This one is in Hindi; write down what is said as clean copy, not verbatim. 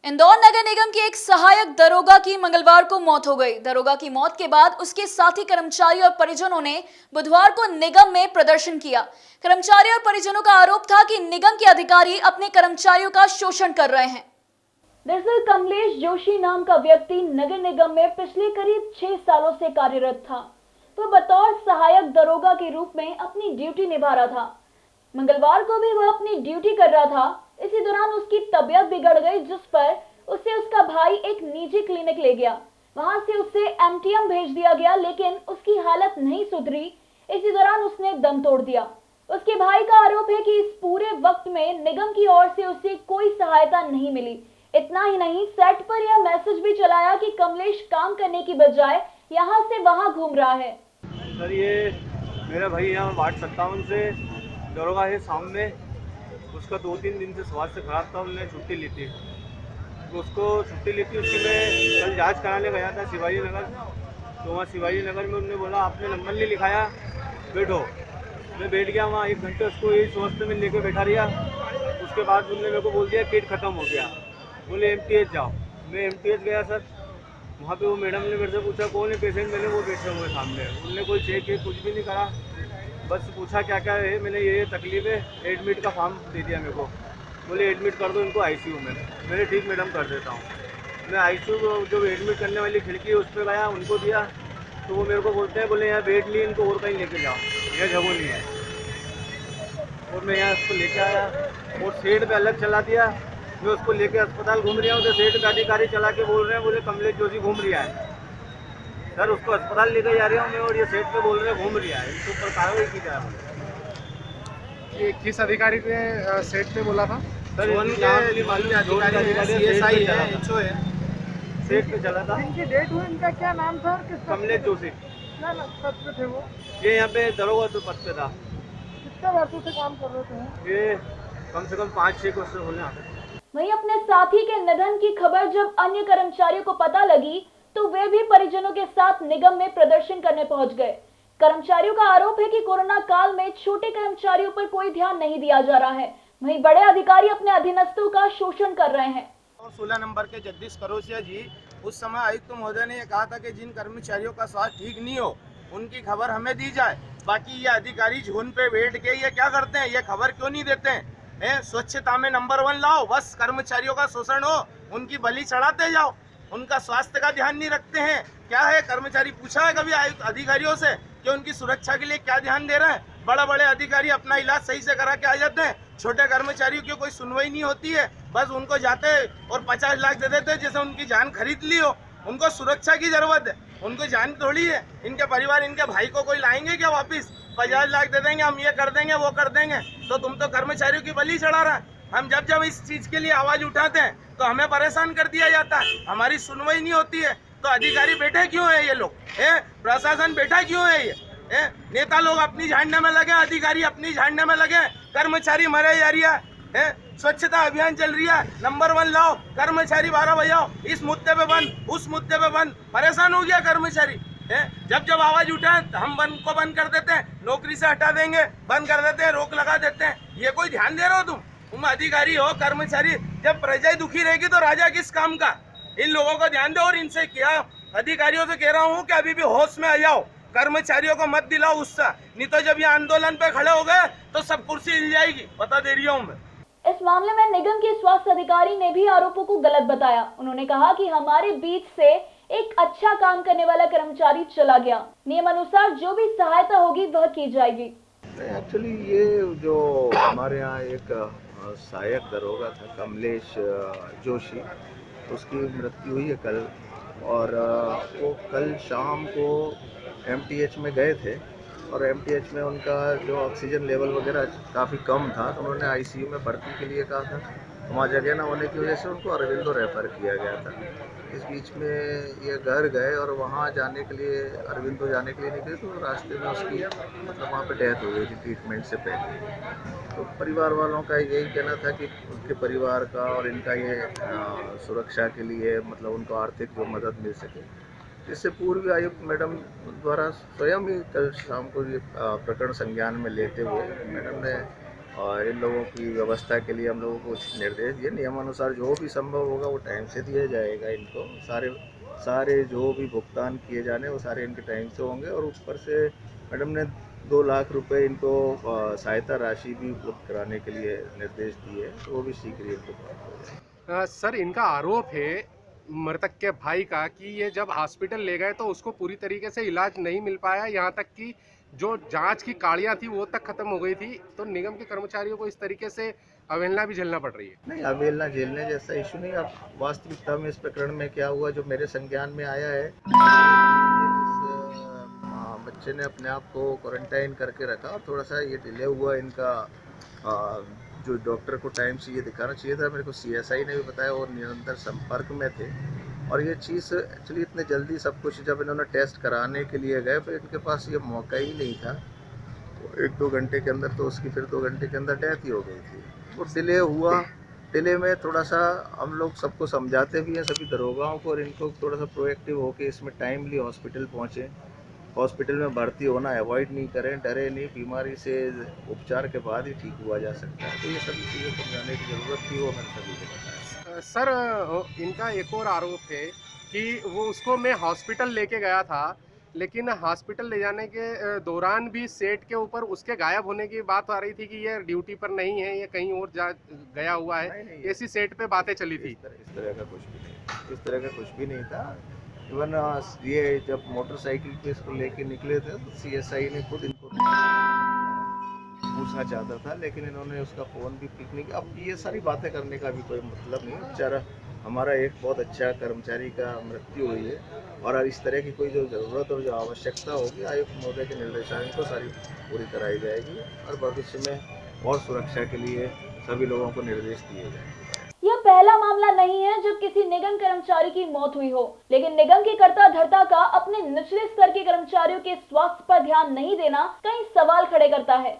इंदौर नगर निगम के एक सहायक दरोगा की मंगलवार को मौत हो गई। दरोगा की मौत के बाद उसके साथी कर्मचारी और परिजनों ने बुधवार को निगम में प्रदर्शन किया। कर्मचारी और परिजनों का आरोप था कि निगम के अधिकारी अपने कर्मचारियों का शोषण कर रहे हैं। दरअसल कमलेश जोशी नाम का व्यक्ति नगर निगम में पिछले करीब 6 सालों से कार्यरत था। तो बतौर सहायक दरोगा के रूप में अपनी ड्यूटी निभा रहा था। मंगलवार को भी वह अपनी ड्यूटी कर रहा था। इसी दौरान उसकी तबीयत बिगड़ गई, जिस पर उसे उसका भाई एक निजी क्लिनिक ले गया। वहां से उसे एमटीएम भेज दिया गया, लेकिन उसकी हालत नहीं सुधरी। इसी दौरान उसने दम तोड़ दिया। उसके भाई का आरोप है कि इस पूरे वक्त में निगम की ओर से उसे कोई सहायता नहीं मिली। इतना ही नहीं, सेट पर यह मैसेज भी चलाया कि कमलेश काम करने की बजाय यहाँ से वहाँ घूम रहा है। सर, ये मेरा भाई यहाँ वार्ड 57 से दरोगा है सामने। उसका 2-3 दिन से स्वास्थ्य खराब था, उन्होंने छुट्टी ली थी। तो उसको छुट्टी ली थी, उसकी मैं कल जांच कराने गया था शिवाजी नगर। तो वहाँ शिवाजी नगर में उन्होंने बोला आपने नंबर नहीं लिखाया, बैठो। मैं बैठ गया वहाँ 1 घंटे, उसको यही स्वास्थ्य में लेकर बैठा रहा। उसके बाद उन्होंने मेरे को बोल दिया किट ख़त्म हो गया, बोले एमटीएच जाओ। मैं एमटीएच गया सर। वहाँ पे वो मैडम ने मेरे से पूछा कौन है पेशेंट, मैंने वो बैठे हुए सामने। उन्होंने कोई चेक कुछ भी नहीं करा, बस पूछा क्या क्या है। मैंने ये तकलीफ है, एडमिट का फॉर्म दे दिया मेरे को। बोले एडमिट कर दो इनको आईसीयू में। मैंने ठीक मैडम कर देता हूँ। मैं आईसीयू जो एडमिट करने वाली खिड़की है उस पर गया, उनको दिया। तो वो मेरे को बोलते हैं बोले यहाँ बेड लिए, इनको और कहीं लेके जाओ, यह जगह नहीं है। और मैं यहाँ उसको लेके आया और सेट पे अलग चला दिया। मैं उसको लेके अस्पताल घूम रहा हूँ तो सेट का अधिकारी चला के बोल रहे हैं बोले कमलेश जोशी घूम रहा है। सर, उसको अस्पताल लेकर जा रहा हूँ मैं और ये सेट पे बोल रहे हैं घूम रहा है। इसके ऊपर कार्रवाई की जाए। ये किस अधिकारी ने सेट पे बोला था? सर, सेट पे चला था। इनकी डेट हुई, इनका क्या नाम था? कमलेश जोशी। क्या पद पे थे वो? ये यहाँ पे दरोगा तो पद पे था। कितने वर्षों से काम कर रहे थे? ये कम से कम 5-6 वर्ष होने आते। वहीं अपने साथी के निधन की खबर जब अन्य कर्मचारियों को पता लगी तो वे भी परिजनों के साथ निगम में प्रदर्शन करने पहुंच गए। कर्मचारियों का आरोप है कि कोरोना काल में छोटे कर्मचारियों पर कोई ध्यान नहीं दिया जा रहा है, वहीं बड़े अधिकारी अपने अधीनस्थों का शोषण कर रहे हैं। और 16 नंबर के जगदीश करोसिया जी, उस समय आयुक्त महोदय ने कहा था कि जिन कर्मचारियों का स्वास्थ्य ठीक नहीं हो उनकी खबर हमें दी जाए। बाकी ये अधिकारी झून पे बैठ के ये क्या करते हैं, ये खबर क्यों नहीं देते हैं? स्वच्छता में नंबर 1 लाओ, बस कर्मचारियों का शोषण हो उनकी बलि चढ़ाते जाओ, उनका स्वास्थ्य का ध्यान नहीं रखते हैं। क्या है, कर्मचारी पूछा है कभी आयुक्त अधिकारियों से कि उनकी सुरक्षा के लिए क्या ध्यान दे रहे हैं? बड़े बड़े अधिकारी अपना इलाज सही से करा के आ जाते हैं, छोटे कर्मचारियों की कोई सुनवाई नहीं होती है। बस उनको जाते और 50 लाख दे देते जैसे उनकी जान खरीद ली हो। उनको सुरक्षा की जरूरत है, उनको जान थोड़ी है। इनके परिवार इनके भाई को कोई लाएंगे क्या वापिस? 50 लाख दे देंगे, हम ये कर देंगे वो कर देंगे। तो तुम तो कर्मचारियों की बलि चढ़ा रहा है। हम जब इस चीज के लिए आवाज उठाते हैं तो हमें परेशान कर दिया जाता है, हमारी सुनवाई नहीं होती है। तो अधिकारी बैठे क्यों है ये लोग? प्रशासन बैठा क्यों है ये? नेता लोग अपनी झाड़ने में लगे, अधिकारी अपनी झाड़ने में लगे, कर्मचारी मरे जा रही है। स्वच्छता अभियान चल रही है, नंबर 1 लाओ, कर्मचारी 12 बजाओ, इस मुद्दे पे बंद, उस मुद्दे पे बंद। परेशान हो गया कर्मचारी। जब आवाज उठाए तो हम बंद कर देते हैं, नौकरी से हटा देंगे, बंद कर देते हैं, रोक लगा देते हैं। ये कोई ध्यान दे रहे हो तुम अधिकारी हो, कर्मचारी? जब प्रजा दुखी रहेगी तो राजा किस काम का? इन लोगों को ध्यान दो। और इनसे क्या अधिकारियों से कह रहा हूँ कि अभी भी होश में आ जाओ, कर्मचारियों को मत दिलाओ गुस्सा, नहीं तो जब ये आंदोलन पे खड़े हो गए तो सब कुर्सी हिल जाएगी, बता दे रही हूँ मैं। इस मामले में निगम के स्वास्थ्य अधिकारी ने भी आरोपों को गलत बताया। उन्होंने कहा कि हमारे बीच से एक अच्छा काम करने वाला कर्मचारी चला गया, नियम अनुसार जो भी सहायता होगी वह की जाएगी। एक्चुअली ये जो हमारे यहाँ एक सहायक दरोगा था कमलेश जोशी, उसकी मृत्यु हुई है कल। और वो कल शाम को एमटीएच में गए थे और एमटीएच में उनका जो ऑक्सीजन लेवल वगैरह काफ़ी कम था, तो उन्होंने आईसीयू में भर्ती के लिए कहा था। वहाँ जगह ना होने की वजह से उनको अरविंदो रेफ़र किया गया था। इस बीच में ये घर गए और वहाँ जाने के लिए, अरविंदो जाने के लिए निकले तो रास्ते में उसकी मतलब वहाँ पे डेथ हो गई थी ट्रीटमेंट से पहले। तो परिवार वालों का यही कहना था कि उनके परिवार का और इनका ये सुरक्षा के लिए मतलब उनको आर्थिक जो मदद मिल सके। इससे पूर्व आयुक्त मैडम द्वारा स्वयं ही कल शाम को ये प्रकरण संज्ञान में लेते हुए मैडम ने और इन लोगों की व्यवस्था के लिए हम लोगों को कुछ निर्देश दिए। नियमानुसार जो भी संभव होगा वो टाइम से दिया जाएगा इनको। सारे सारे जो भी भुगतान किए जाने वो सारे इनके टाइम से होंगे। और ऊपर से मैडम ने 2 लाख रुपए इनको सहायता राशि भी उपलब्ध कराने के लिए निर्देश दिए, तो वो भी शीघ्र ही इनको प्राप्त हो जाएगा। सर, इनका आरोप है मृतक के भाई का कि ये जब हॉस्पिटल ले गए तो उसको पूरी तरीके से इलाज नहीं मिल पाया, यहाँ तक कि जो जांच की काड़ियाँ थी वो तक खत्म हो गई थी। तो निगम के कर्मचारियों को इस तरीके से अवहेलना भी झेलना पड़ रही है। नहीं, अवहेलना झेलने जैसा इशू नहीं। अब वास्तविकता में इस प्रकरण में क्या हुआ जो मेरे संज्ञान में आया है, इस बच्चे ने अपने आप को क्वारंटाइन करके रखा और थोड़ा सा ये डिले हुआ इनका। जो डॉक्टर को टाइम से ये दिखाना चाहिए था, मेरे को सीएसआई ने भी बताया और निरंतर संपर्क में थे। और ये चीज़ एक्चुअली इतने जल्दी सब कुछ जब इन्होंने टेस्ट कराने के लिए गए तो इनके पास ये मौका ही नहीं था। 1-2 घंटे के अंदर तो उसकी फिर 2 घंटे के अंदर डेथ ही हो गई थी। वो डिले हुआ। डिले में थोड़ा सा हम लोग सबको समझाते भी हैं, सभी दरोगाओं को, और इनको थोड़ा सा प्रोएक्टिव होकर इसमें टाइमली हॉस्पिटल पहुँचे। हॉस्पिटल में भर्ती होना अवॉइड नहीं करें, डरे नहीं। बीमारी से उपचार के बाद ही ठीक हुआ जा सकता है। तो ये सभी चीज़ें समझाने की ज़रूरत थी, वो मैंने सभी को बताया। सर, इनका एक और आरोप है कि वो उसको मैं हॉस्पिटल लेके गया था, लेकिन हॉस्पिटल ले जाने के दौरान भी सेट के ऊपर उसके गायब होने की बात आ रही थी कि ये ड्यूटी पर नहीं है, ये कहीं और जा गया हुआ है। नहीं, ऐसी सेट पे बातें चली थी। इस तरह का कुछ भी नहीं, इस तरह का कुछ भी नहीं था। इवन ये जब मोटरसाइकिल पे इसको लेके निकले थे तो सीएसआई ने खुद इनको पूछना चाहता था, लेकिन इन्होंने उसका फ़ोन भी पिक नहीं किया। अब ये सारी बातें करने का भी कोई मतलब नहीं है। बेचारा हमारा एक बहुत अच्छा कर्मचारी का मृत्यु हुई है, और इस तरह की कोई जो ज़रूरत और जो आवश्यकता होगी आयुक्त महोदय के निर्देशांक सारी पूरी कराई जाएगी, और भविष्य में और सुरक्षा के लिए सभी लोगों को निर्देश दिए जाएंगे। यह पहला मामला नहीं है जब किसी निगम कर्मचारी की मौत हुई हो, लेकिन निगम की कर्ता धर्ता का अपने निचले स्तर के कर्मचारियों के स्वास्थ्य पर ध्यान नहीं देना कई सवाल खड़े करता है।